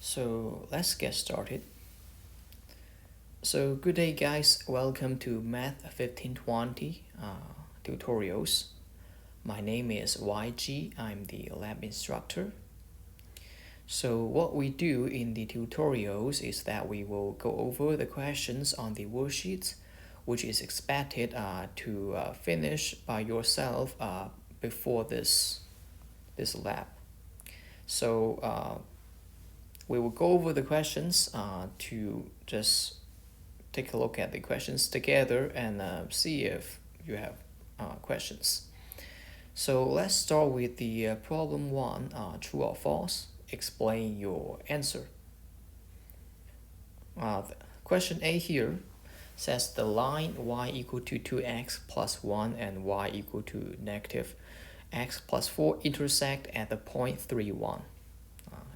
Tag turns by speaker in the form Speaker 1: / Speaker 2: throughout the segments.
Speaker 1: So let's get started. So good day guys, welcome to Math 1520 tutorials. My name is YG, I'm the lab instructor. So what we do in the tutorials is that we will go over the questions on the worksheets, which is expected to finish by yourself before this lab. So we will go over the questions to just take a look at the questions together and see if you have questions. So let's start with the problem 1, true or false. Explain your answer. Question A here says the line y equal to 2x plus 1 and y equal to negative x plus 4 intersect at the point 3, 1.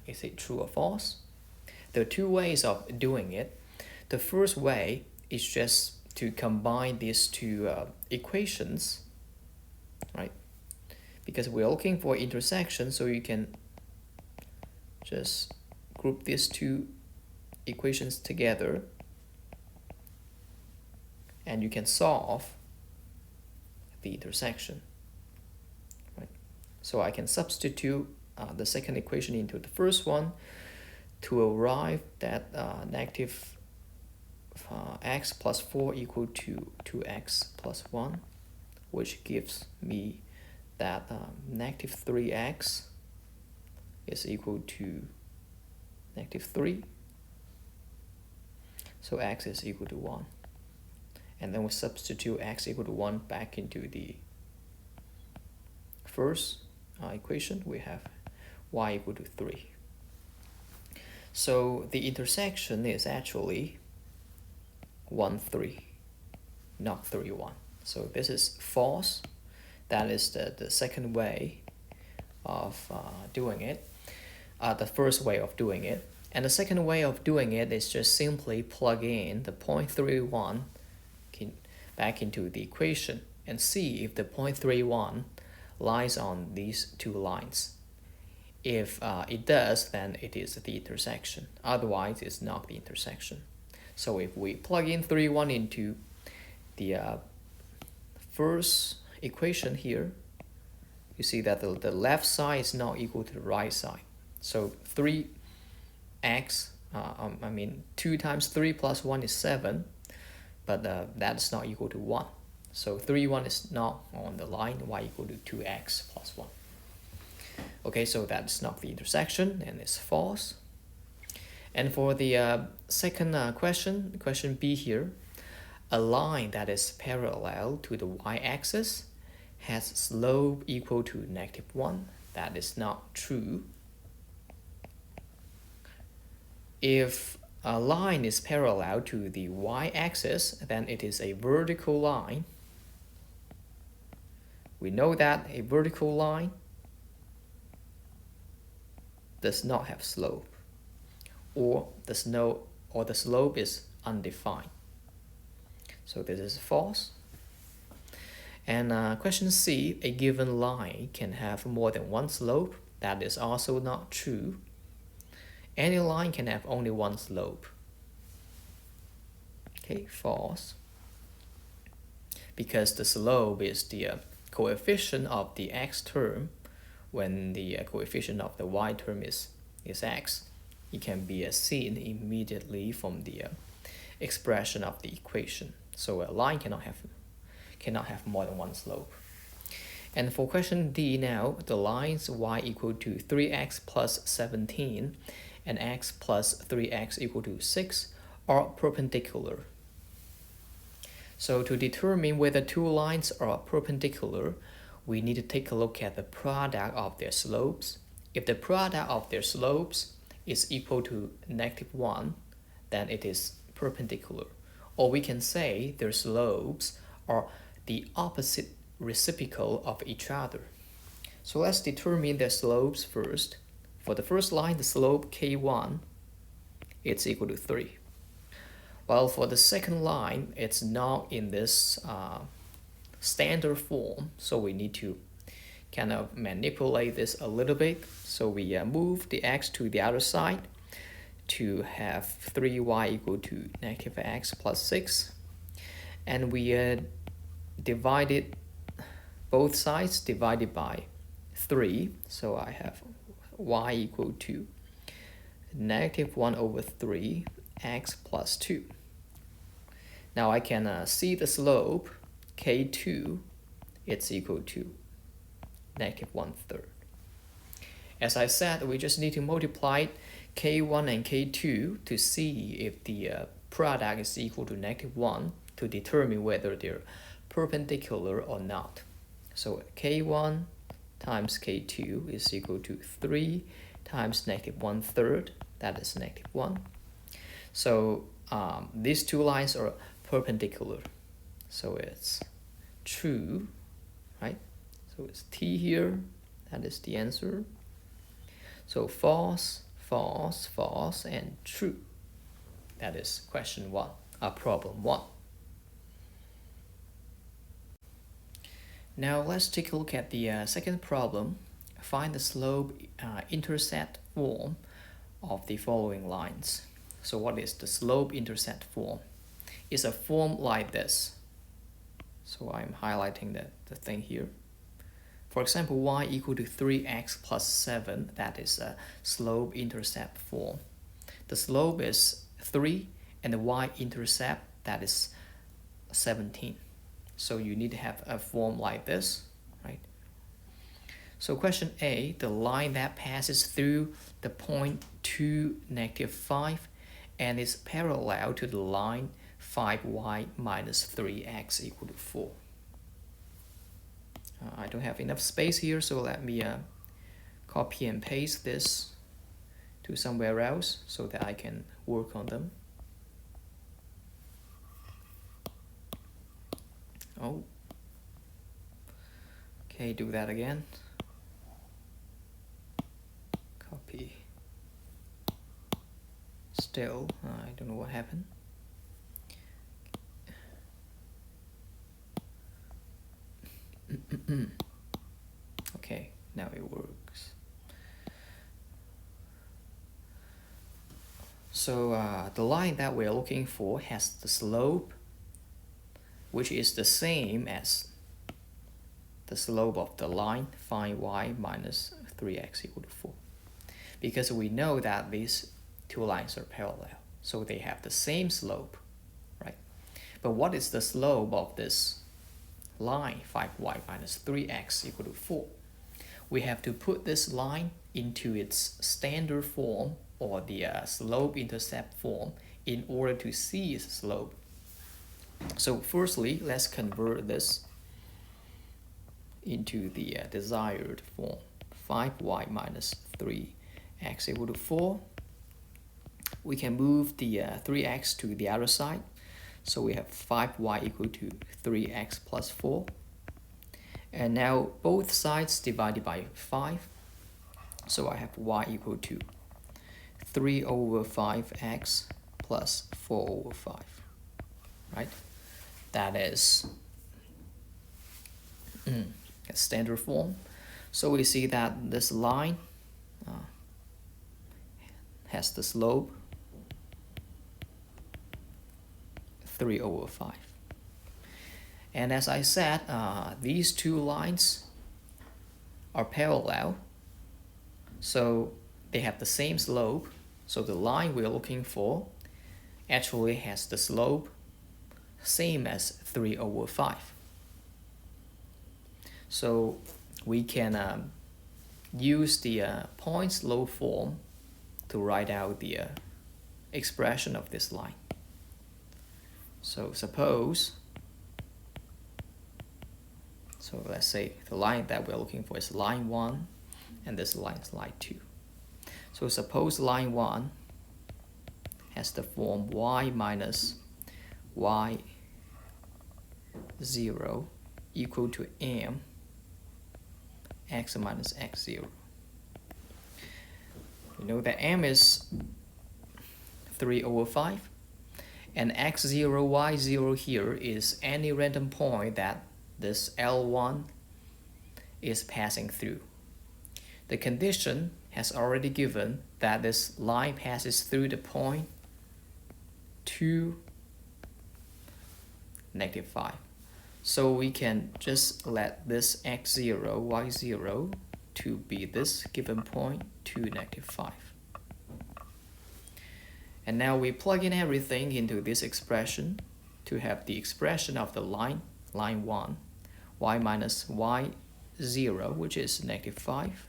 Speaker 1: Is it true or false? There are two ways of doing it. The first way is just to combine these two equations, right? Because we're looking for intersection, so you can just group these two equations together and you can solve the intersection, right? So I can substitute the second equation into the first one to arrive at negative x plus 4 equal to 2x plus 1, which gives me that negative 3x is equal to negative 3. So x is equal to 1. And then we substitute x equal to 1 back into the first equation. We have y equal to 3. So the intersection is actually 1, 3, not 3, 1. So this is false. That is the second way of doing it, the first way of doing it. And the second way of doing it is just simply plug in the 0.31 back into the equation and see if the 0.31 lies on these two lines. If it does, then it is the intersection. Otherwise, it's not the intersection. So if we plug in 31 into the first equation here, you see that the left side is not equal to the right side. So 3x, 2 times 3 plus 1 is 7, but that's not equal to 1. So 3, 1 is not on the line, y equal to 2x plus 1. Okay, so that's not the intersection and it's false. And for the second question, question B here, a line that is parallel to the y-axis has slope equal to negative 1. That is not true. If a line is parallel to the y-axis, then it is a vertical line. We know that a vertical line does not have slope, or the slope is undefined. So this is false. And question C, a given line can have more than one slope. That is also not true. Any line can have only one slope. Okay, false. Because the slope is the coefficient of the x term. When the coefficient of the y term is x, it can be seen immediately from the expression of the equation. So a line cannot have more than one slope. And for question D now, the lines y equal to 3x plus 17 and x plus 3x equal to 6 are perpendicular. So to determine whether two lines are perpendicular, we need to take a look at the product of their slopes. If the product of their slopes is equal to negative 1, then it is perpendicular. Or we can say their slopes are the opposite reciprocal of each other. So let's determine their slopes first. For the first line, the slope k1, it's equal to 3. While for the second line, it's not in this standard form, so we need to kind of manipulate this a little bit. So we move the x to the other side to have 3y equal to negative x plus 6. And we divided both sides divided by 3. So I have y equal to negative 1 over 3 x plus 2. Now I can see the slope k2, it's equal to negative 1/3. As I said, we just need to multiply k1 and k2 to see if the product is equal to negative 1 to determine whether they're perpendicular or not. So k1 times k2 is equal to 3 times negative 1/3, that is negative 1. So these two lines are perpendicular, so it's true, right? So it's T here, that is the answer. So false, false, false, and true. That is question 1, problem 1. Now let's take a look at the second problem. Find the slope intercept form of the following lines. So what is the slope intercept form? It's a form like this. So I'm highlighting the thing here. For example, y equal to 3x plus 7, that is a slope intercept form. The slope is 3 and the y-intercept, that is 17. So you need to have a form like this, right? So question A, the line that passes through the point 2, negative 5 and is parallel to the line 5y minus 3x equal to 4. I don't have enough space here, so let me copy and paste this to somewhere else so that I can work on them. Oh, okay, do that again. Copy. Still, I don't know what happened. Okay, now it works. So the line that we're looking for has the slope which is the same as the slope of the line, find y minus 3x equal to 4. Because we know that these two lines are parallel, so they have the same slope, right? But what is the slope of this line, 5y minus 3x equal to 4? We have to put this line into its standard form, or the slope intercept form, in order to see its slope. So firstly, let's convert this into the desired form. 5y minus 3x equal to 4. We can move the 3x to the other side. So we have 5y equal to 3x plus 4. And now both sides divided by 5. So I have y equal to 3 over 5x plus 4 over 5, right? That is a standard form. So we see that this line has the slope 3 over 5. And as I said, these two lines are parallel, so they have the same slope. So the line we're looking for actually has the slope same as 3 over 5. So we can use the Points-Law form to write out the expression of this line. So let's say the line that we're looking for is line 1, and this line is line 2. So suppose line 1 has the form y minus y0 equal to m x minus x0. You know that m is 3 over 5, and x0, y0 here is any random point that this L1 is passing through. The condition has already given that this line passes through the point 2, -5. So we can just let this x0, y0 to be this given point 2, -5. And now we plug in everything into this expression to have the expression of the line 1, y minus y0, which is -5,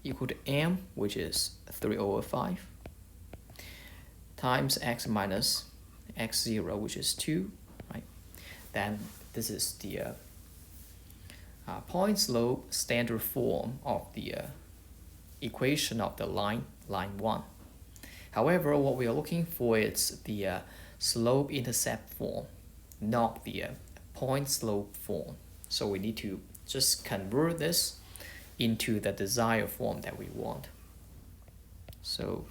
Speaker 1: equal to m, which is 3/5, times x minus x0, which is 2, right? Then this is the point slope standard form of the equation of the line 1. However, what we are looking for is the slope intercept form, not the point slope form. So we need to just convert this into the desired form that we want. So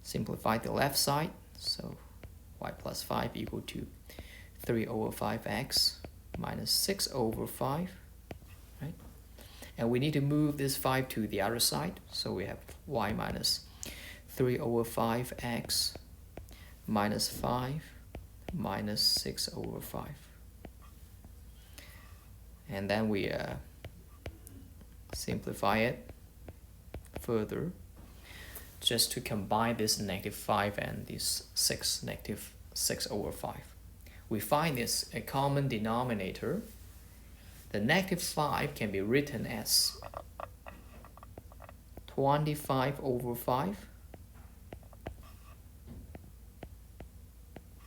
Speaker 1: simplify the left side. So y plus 5 equal to 3/5x minus 6/5, right? And we need to move this 5 to the other side. So we have y minus 3/5x minus 5 minus 6/5. And then we simplify it further just to combine this -5 and this 6/5. We find this a common denominator. The -5 can be written as 25/5,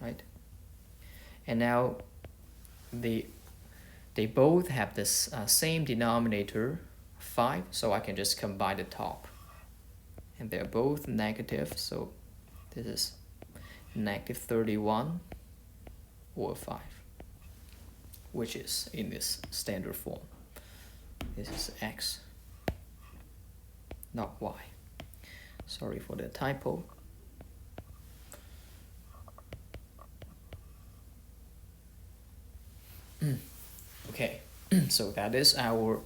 Speaker 1: right? And now they both have this same denominator 5, so I can just combine the top. And they're both negative, so this is -31/5, which is in this standard form. This is x, not y. Sorry for the typo. Okay, so that is our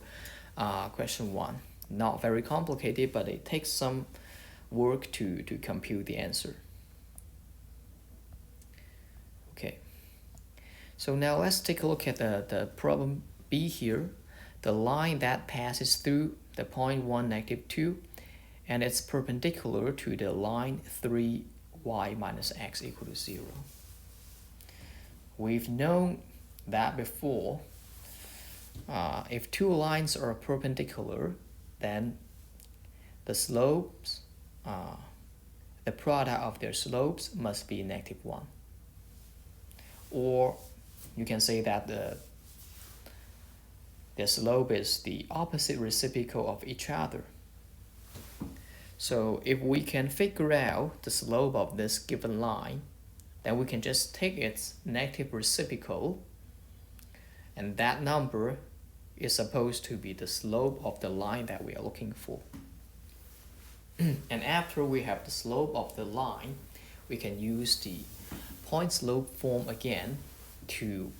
Speaker 1: question 1. Not very complicated, but it takes some work to compute the answer. Okay, so now let's take a look at the problem B here. The line that passes through the point 1, -2, and it's perpendicular to the line 3, y minus x equal to 0. We've known that before. If two lines are perpendicular, then the slopes, the product of their slopes must be -1. Or you can say that the slope is the opposite reciprocal of each other. So if we can figure out the slope of this given line, then we can just take its negative reciprocal, and that number is supposed to be the slope of the line that we are looking for. And after we have the slope of the line, we can use the point slope form again to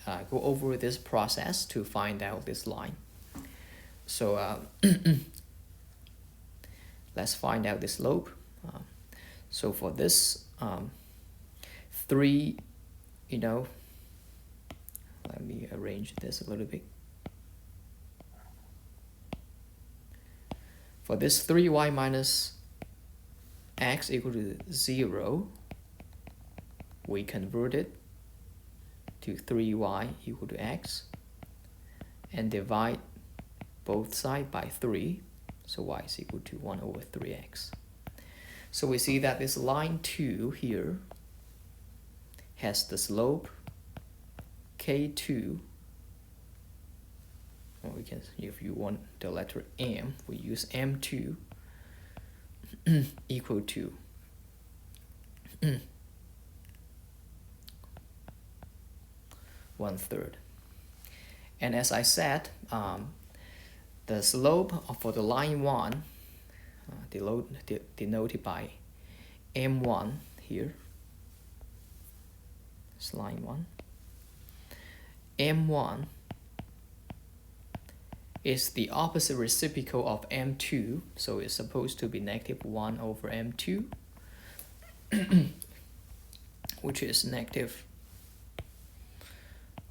Speaker 1: go over this process to find out this line. So let's find out the slope. So for this 3, let me arrange this a little bit. For this 3y minus x equal to 0, we convert it to 3y equal to x and divide both sides by 3, so y is equal to 1/3x. So we see that this line 2 here has the slope k2. We can, if you want the letter m, we use m2 equal to 1/3. And as I said, the slope for the line 1, denoted by m1 here, it's line 1, m1 is the opposite reciprocal of m2, so it's supposed to be negative 1 over m2, which is negative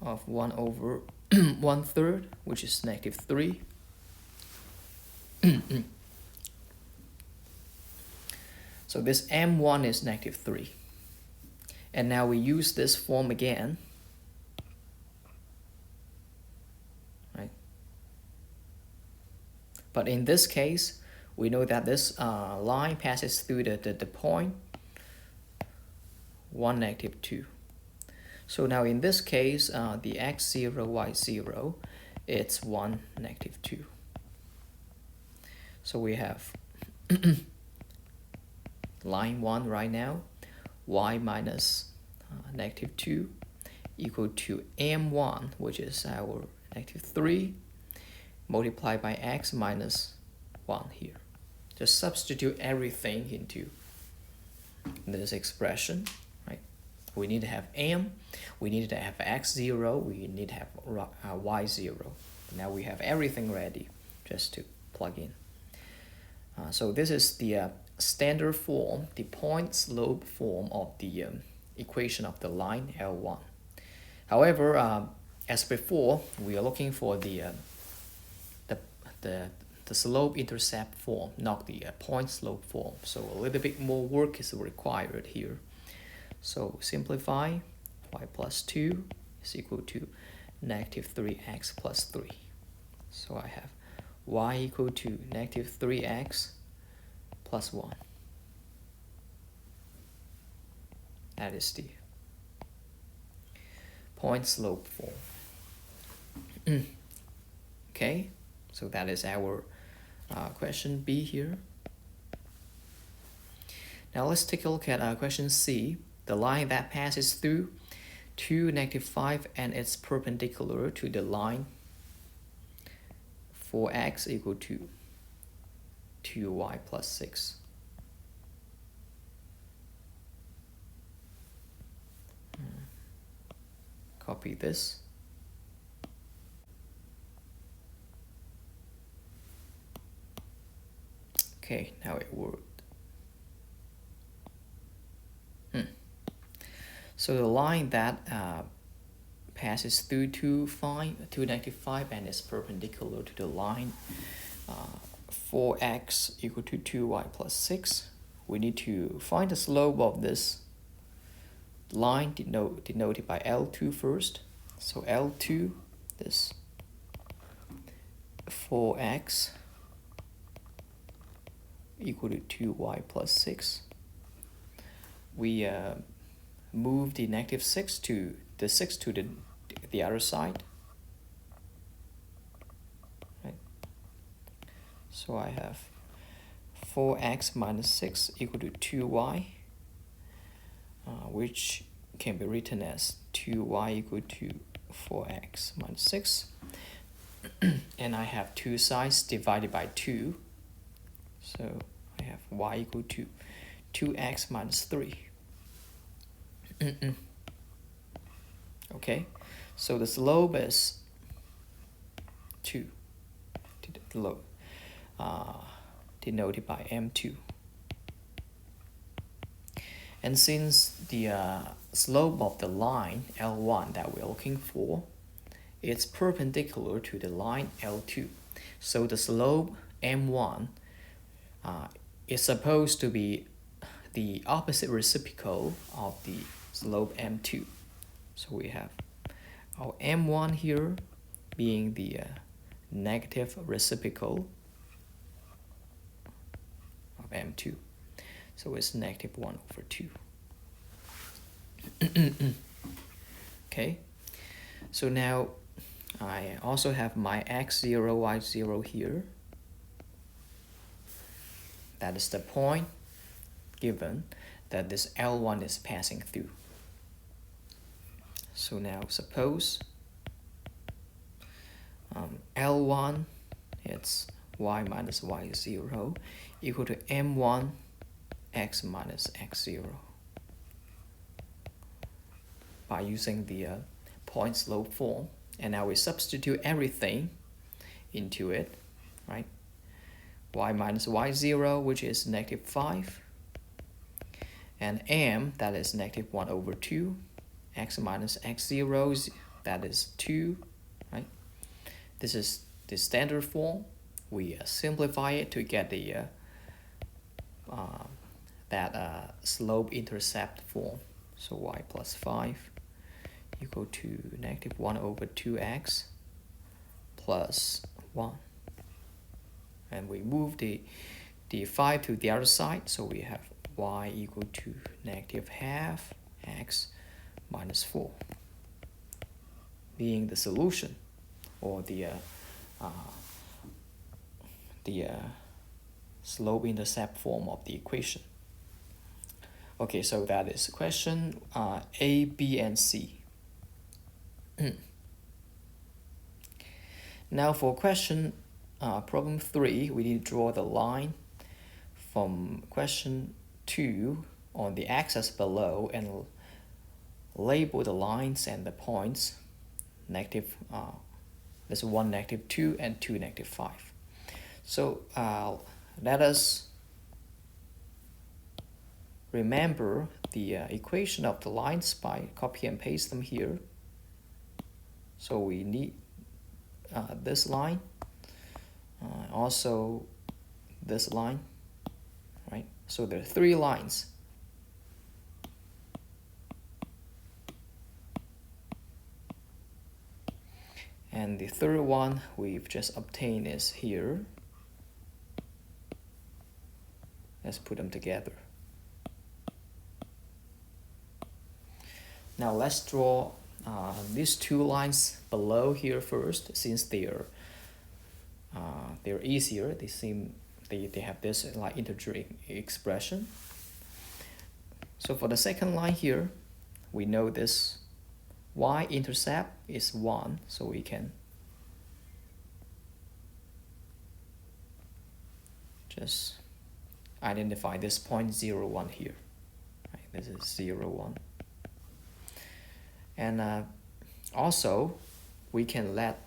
Speaker 1: of 1 over 1/3, which is negative 3. So this m1 is negative 3. And now we use this form again. Right? But in this case, we know that this line passes through the point 1, negative 2. So now in this case, the x0, y0, it's 1, negative 2. So we have line 1 right now, y minus negative 2 equal to m1, which is our negative 3, multiplied by x minus 1 here. Just substitute everything into this expression, right? We need to have m, we need to have x0, we need to have y0. Now we have everything ready just to plug in. So this is the standard form, the point slope form of the equation of the line L1. However, as before, we are looking for the slope intercept form, not the point slope form. So a little bit more work is required here. So simplify, y plus 2 is equal to negative 3x plus 3. So I have y equal to negative 3x plus 1. That is the point slope form. Okay, so that is our question B here. Now let's take a look at question C. The line that passes through 2, negative 5 and it's perpendicular to the line 4x equal to 2y plus 6. Copy this. Okay, now it worked. So the line that passes through 2, negative 5 and is perpendicular to the line 4x equal to 2y plus 6. We need to find the slope of this line denoted by L2 first. So L2, this 4x equal to 2y plus 6. We move the negative 6 to the 6 to the other side. Right. So I have 4x minus 6 equal to 2y, which can be written as 2y equal to 4x minus 6. And I have two sides divided by 2. So I have y equal to 2x minus 3. Okay, so the slope is 2, denoted by m2. And since the slope of the line L1 that we're looking for, it's perpendicular to the line L2. So the slope m1 is supposed to be the opposite reciprocal of the slope m2. So we have our m1 here being the negative reciprocal of m2. So it's negative 1 over 2. Okay, so now I also have my x0, y0 here. That is the point given that this L1 is passing through. So now suppose L1, it's y minus y0 equal to m1 x minus x0 by using the point slope form. And now we substitute everything into it, right? Y minus y0, which is -5. And m, that is -1/2. X minus x0, that is 2, right? This is the standard form. We simplify it to get the slope-intercept form. So y plus 5 equal to -1/2x plus 1. And we move the 5 to the other side, so we have y equal to -½ x minus 4, being the solution, or the slope-intercept form of the equation. Okay, so that is question A, B, and C. Now for question problem 3, we need to draw the line from question 2 on the axis below and label the lines and the points there's 1, -2, and 2, -5. So let us remember the equation of the lines by copy and paste them here. So we need this line, also this line, right? So there are 3 lines. And the third one we've just obtained is here. Let's put them together. Now let's draw these 2 lines below here first, since they're easier. They have this like integer expression. So for the second line here, we know this y-intercept is 1, so we can just identify this point 0, 1 here. Right, this is 0, 1. And also, we can let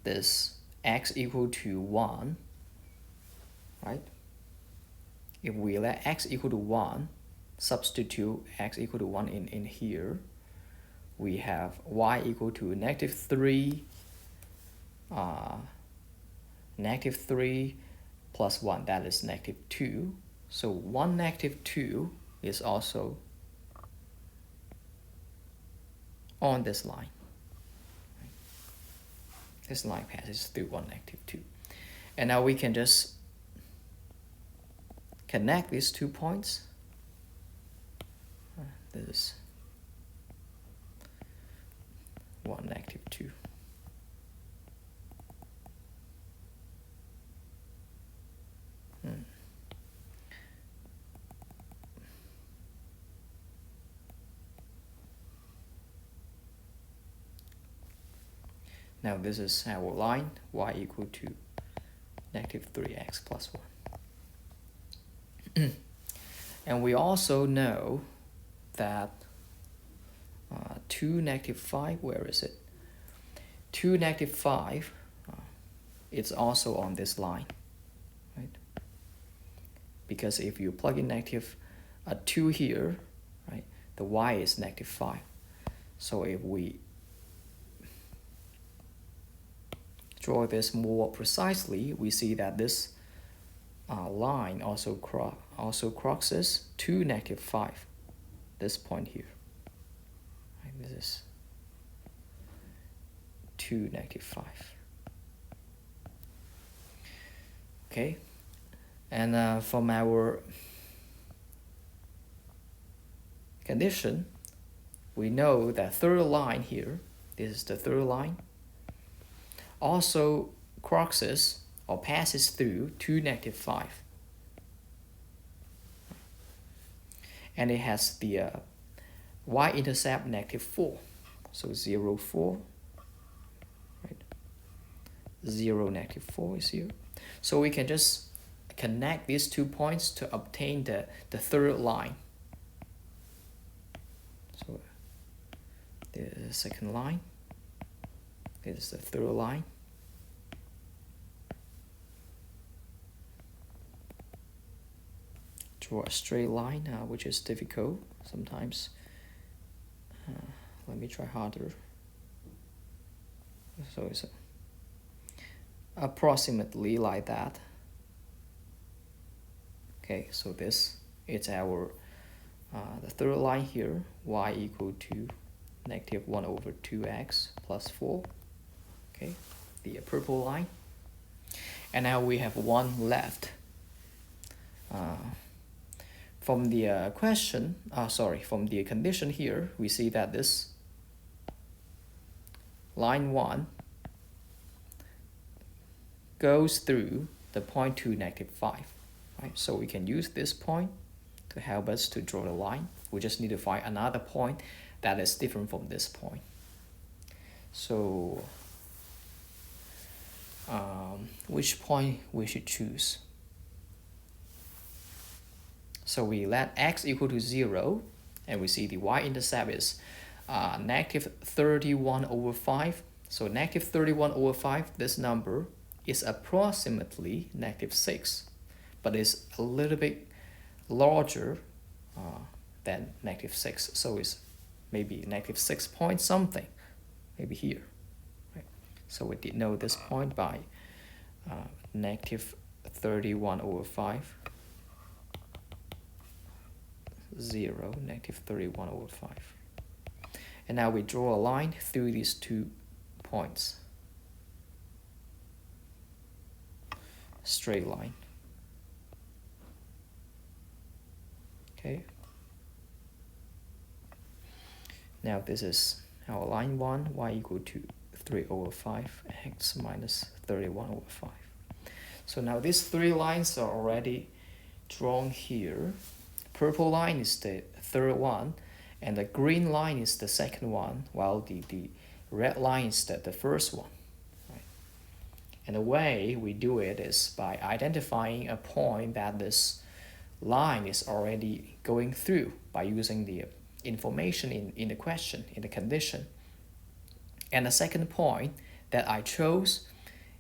Speaker 1: this x equal to 1, right? If we let x equal to 1, substitute x equal to 1 in here, we have y equal to -3, -3 plus 1, that is -2. So 1, -2 is also on this line. This line passes through 1, -2. And now we can just connect these 2 points. This is 1, -2. Now this is our line, y equal to -3x plus 1. And we also know that 2, -5, where is it? 2, -5, it's also on this line, right? Because if you plug in -2 here, right, the y is -5. So if we draw this more precisely, we see that this line also crosses 2, -5, this point here. Right, this is 2, -5. Okay, and from our condition, we know that third line here, this is the third line, also crosses or passes through 2, -5. And it has the y-intercept -4. So 0, 4. Right? 0, -4 is here. So we can just connect these 2 points to obtain the third line. So the second line. This is the third line. Draw a straight line, which is difficult sometimes. Let me try harder. So it's approximately like that. Okay, so this is our the third line here, y equal to negative 1 over 2x plus 4. Okay, the purple line. And now we have one left. From the from the condition here, we see that this line 1 goes through the point 2, negative 5. Right? So we can use this point to help us to draw the line. We just need to find another point that is different from this point. So which point we should choose? So we let x equal to 0, and we see the y-intercept is negative 31 over 5. So negative 31 over 5, this number is approximately negative 6, but it's a little bit larger than negative 6. So it's maybe negative 6 point something, maybe here. Right? So we denote this point by negative 31 over 5. 0, negative 31 over 5. And now we draw a line through these 2 points. Straight line. Okay. Now this is our line 1, y equal to 3 over 5, x minus 31 over 5. So now these 3 lines are already drawn here. Purple line is the third one, and the green line is the second one, while the red line is the first one. Right? And the way we do it is by identifying a point that this line is already going through by using the information in the question, in the condition. And the second point that I chose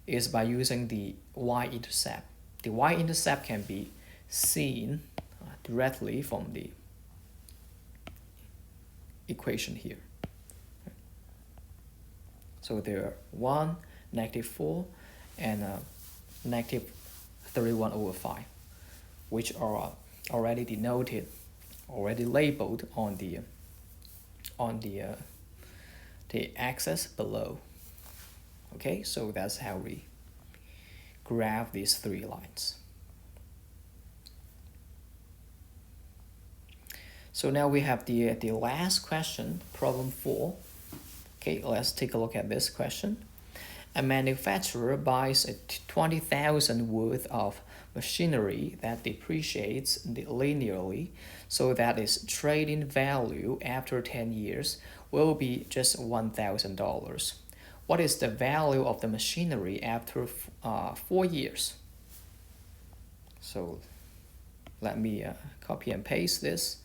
Speaker 1: is by using the y-intercept. The y-intercept can be seen directly from the equation here. So there are 1, negative 4, and negative 31 over 5, which are already denoted, already labeled on the axis below. Okay, so that's how we graph these 3 lines. So now we have the last question, problem 4. Okay, let's take a look at this question. A manufacturer buys a 20,000 worth of machinery that depreciates linearly, so that its trading value after 10 years will be just $1,000. What is the value of the machinery after 4 years? So let me copy and paste this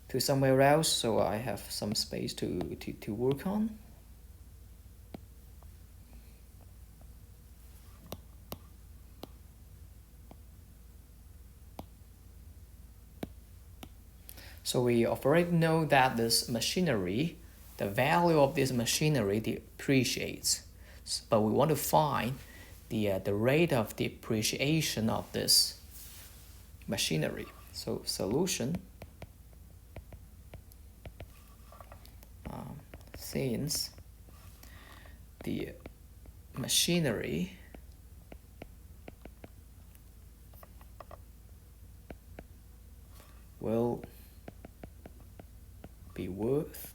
Speaker 1: to somewhere else so I have some space to work on. So we already know that this machinery, the value of this machinery depreciates, but we want to find the rate of depreciation of this machinery. So solution, since the machinery will be worth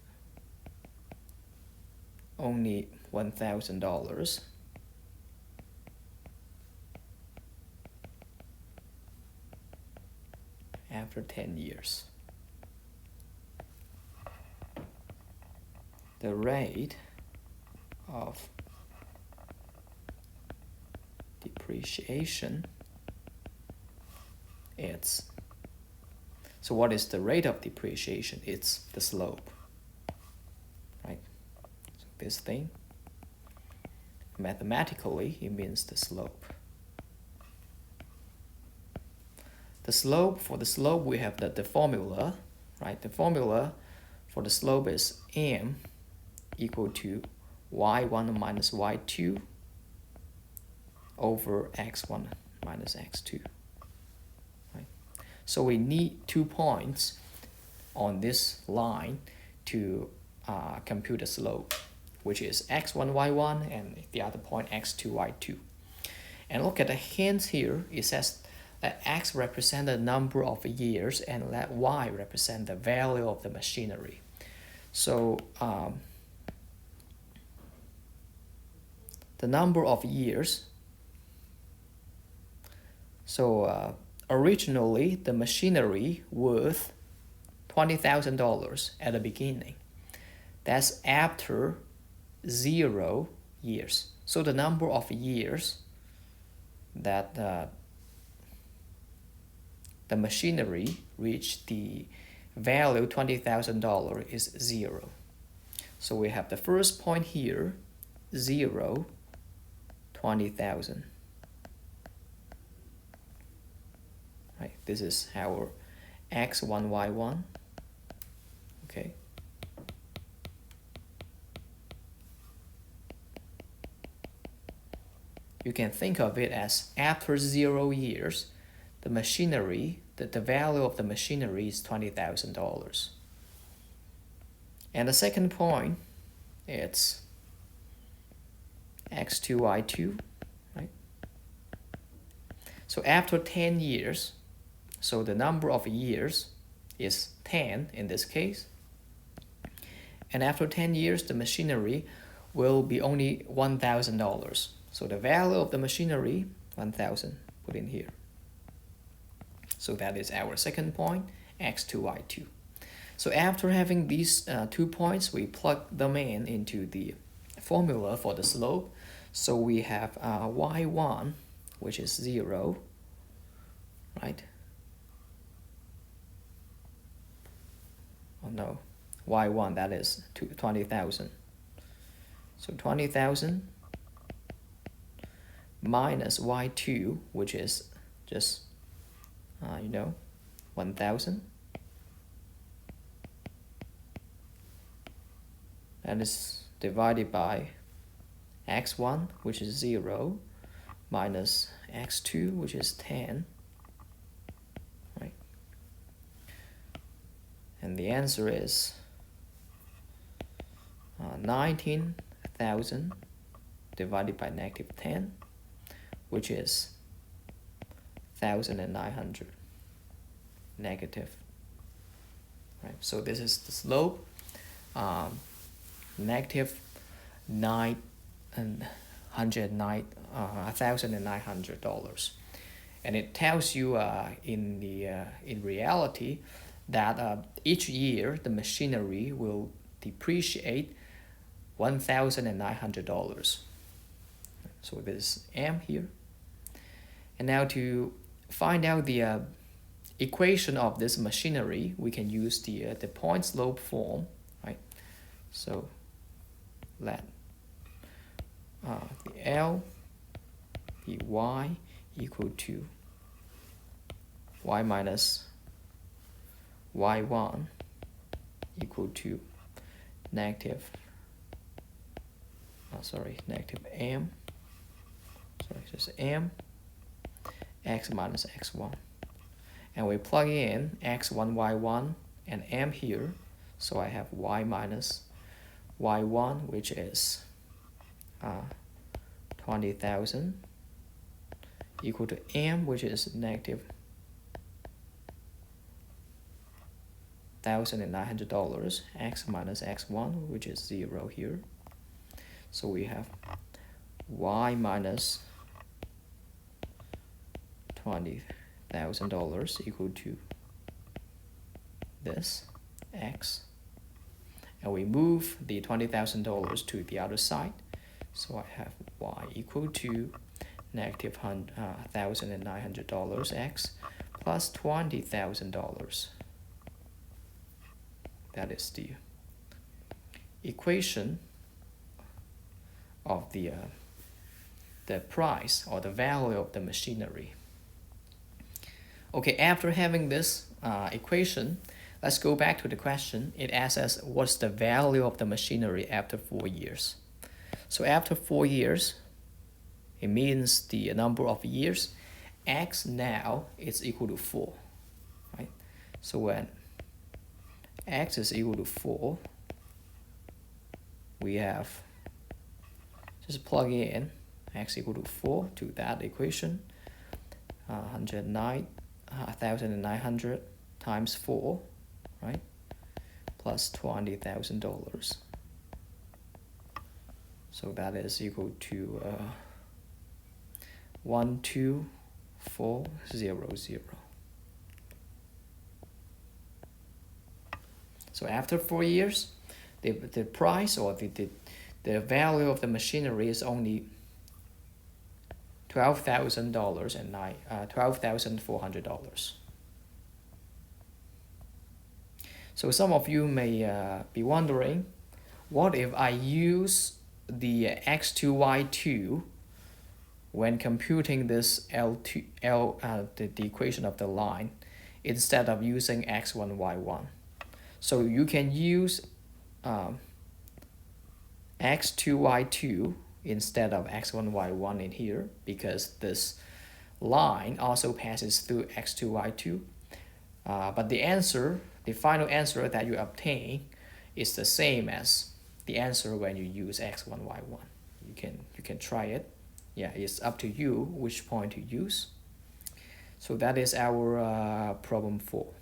Speaker 1: only $1,000 after 10 years. The rate of depreciation is, so what is the rate of depreciation? It's the slope, right? So this thing. mathematically, it means the slope. The slope, for the slope, we have the formula, right? The formula for the slope is m equal to y1 minus y2 over x1 minus x2. Right? So we need 2 points on this line to compute the slope, which is x1, y1, and the other point x2, y2. And look at the hints here. It says that x represents the number of years and that y represents the value of the machinery. So the number of years. So originally the machinery worth $20,000 at the beginning. That's after 0 years. So the number of years that the machinery reached the value $20,000 is 0. So we have the first point here, 0, 20,000. Right, this is our x1, y1. Okay. You can think of it as after 0 years, the machinery, the value of the machinery is $20,000. And the second point, it's x2, y2, right? So after 10 years, so the number of years is 10 in this case. And after 10 years, the machinery will be only $1,000. So the value of the machinery, 1,000, put in here. So that is our second point, x2, y2. So after having these 2 points, we plug them into the formula for the slope. So we have y1, which is 0, right? Oh no, y1, that is 20,000. So 20,000 minus y2, which is just, 1,000. That is divided by x1, which is 0, minus x2, which is 10. Right? And the answer is 19,000 divided by negative 10, which is 1,900 negative. Right? So this is the slope, negative $1,900, and it tells you in reality that each year the machinery will depreciate $1,900. So this is M here. And now to find out the equation of this machinery, we can use the point slope form, right? So let the L be y equal to y minus y1 equal to negative m, just m, x minus x1. And we plug in x1, y1, and m here. So I have y minus y1, which is 20,000, equal to m, which is negative $1,900, x minus x1, which is 0 here. So we have y minus $20,000 equal to this x, and we move the $20,000 to the other side. So I have y equal to negative $1,900 x plus $20,000. That is the equation of the the price or the value of the machinery. Okay, after having this equation, let's go back to the question. It asks us what's the value of the machinery after 4 years. So after 4 years, it means the number of years. X now is equal to 4, right? So when X is equal to 4, we have, just plug in X equal to 4 to that equation. 109,900 times 4, right? Plus $20,000. So that is equal to 12400. So after 4 years, the price or the value of the machinery is only $12,400. So some of you may be wondering, what if I use the x2, y2 when computing this the equation of the line instead of using x1, y1? So you can use x2, y2 instead of x1, y1 in here, because this line also passes through x2, y2. But the answer, the final answer that you obtain is the same as the answer when you use x1, y1. You can try it. Yeah, it's up to you which point to use. So that is our problem 4.